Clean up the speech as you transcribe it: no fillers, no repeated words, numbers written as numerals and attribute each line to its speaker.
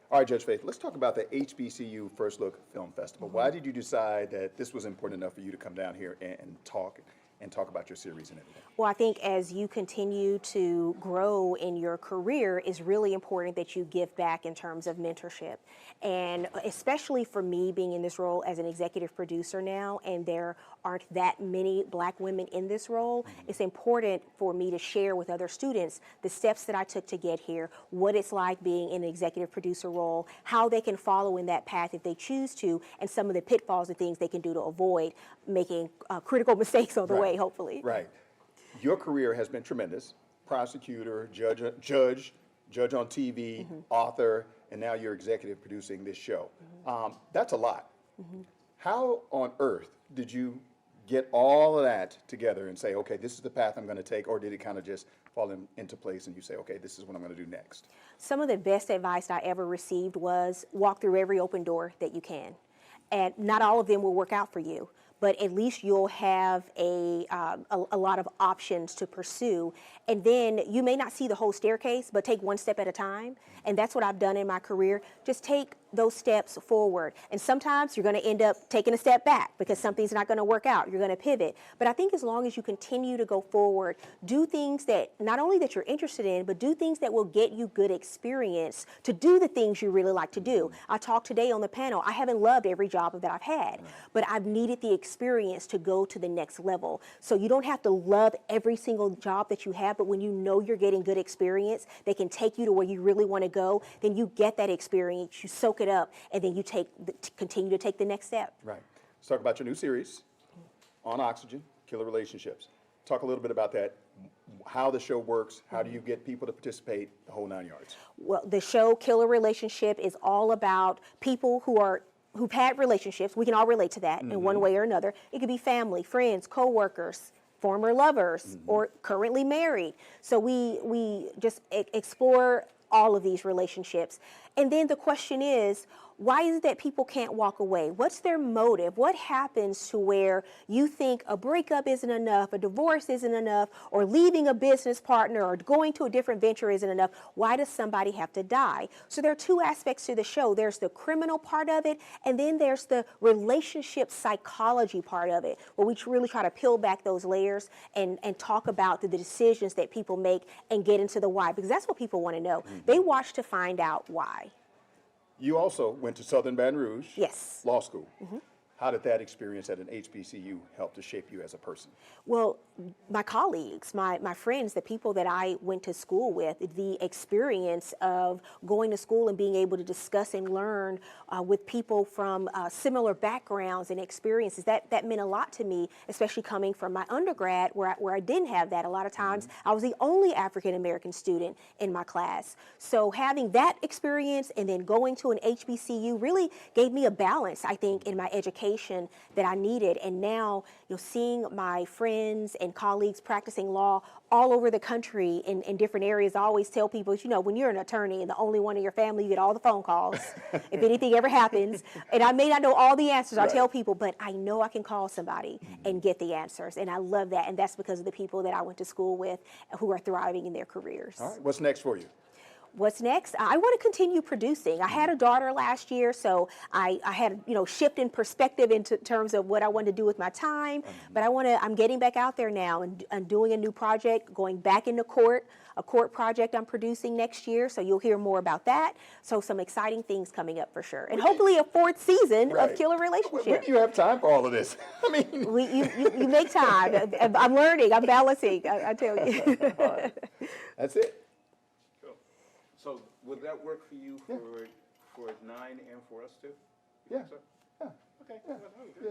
Speaker 1: All right, Judge Faith, let's talk about the HBCU First Look Film Festival. Why did you decide that this was important enough for you to come down here and talk about your series and everything?
Speaker 2: Well, I think as you continue to grow in your career, it's really important that you give back in terms of mentorship. And especially for me being in this role as an executive producer now, and there aren't that many black women in this role, it's important for me to share with other students the steps that I took to get here, what it's like being in an executive producer role, how they can follow in that path if they choose to, and some of the pitfalls and things they can do to avoid making critical mistakes on the way, hopefully.
Speaker 1: Right. Your career has been tremendous. Prosecutor, judge on TV, author, and now you're executive producing this show. That's a lot. How on earth did you get all of that together and say, okay, this is the path I'm going to take, or did it kind of just fall into place and you say, okay, this is what I'm going to do next?
Speaker 2: Some of the best advice I ever received was walk through every open door that you can. And not all of them will work out for you, but at least you'll have a lot of options to pursue. And then you may not see the whole staircase, but take one step at a time. And that's what I've done in my career. Just take those steps forward. And sometimes you're going to end up taking a step back because something's not going to work out. You're going to pivot. But I think as long as you continue to go forward, do things that not only that you're interested in, but do things that will get you good experience to do the things you really like to do. I talked today on the panel, I haven't loved every job that I've had, but I've needed the experience to go to the next level. So you don't have to love every single job that you have, but when you know you're getting good experience, they can take you to where you really want to go, then you get that experience, you soak it up, and then you continue to take the next step.
Speaker 1: Right. Let's talk about your new series, On Oxygen, Killer Relationships. Talk a little bit about that, how the show works, how do you get people to participate, the whole 9 yards.
Speaker 2: Well, the show Killer Relationship is all about people who've had relationships. We can all relate to that in one way or another. It could be family, friends, co-workers, former lovers, or currently married. So we just explore all of these relationships. And then the question is, why is it that people can't walk away? What's their motive? What happens to where you think a breakup isn't enough, a divorce isn't enough, or leaving a business partner or going to a different venture isn't enough? Why does somebody have to die? So there are two aspects to the show. There's the criminal part of it, and then there's the relationship psychology part of it, where we really try to peel back those layers and talk about the decisions that people make and get into the why, because that's what people want to know. They watch to find out why.
Speaker 1: You also went to Southern Baton Rouge Law School. How did that experience at an HBCU help to shape you as a person?
Speaker 2: Well, my colleagues, my friends, the people that I went to school with, the experience of going to school and being able to discuss and learn with people from similar backgrounds and experiences, that meant a lot to me, especially coming from my undergrad where I didn't have that. A lot of times I was the only African-American student in my class. So having that experience and then going to an HBCU really gave me a balance, I think, in my education that I needed. And now, seeing my friends and colleagues practicing law all over the country in different areas, I always tell people, when you're an attorney and the only one in your family, you get all the phone calls if anything ever happens. And I may not know all the answers, I tell people, but I know I can call somebody and get the answers. And I love that. And that's because of the people that I went to school with who are thriving in their careers.
Speaker 1: All right, what's next for you?
Speaker 2: What's next? I want to continue producing. I had a daughter last year, so I had shift in perspective in terms of what I wanted to do with my time. But I'm getting back out there now and doing a new project, going back into court, a court project I'm producing next year. So you'll hear more about that. So some exciting things coming up for sure, and hopefully a 4th season of Killer Relationship.
Speaker 1: When do you have time for all of this? I mean,
Speaker 2: you make time. I'm learning. I'm balancing. I tell you.
Speaker 1: All right. That's it.
Speaker 3: So would that work for you for 9 and for us too?
Speaker 1: Yeah.
Speaker 3: So,
Speaker 1: Yeah.
Speaker 3: okay.
Speaker 1: Yeah.
Speaker 3: Well,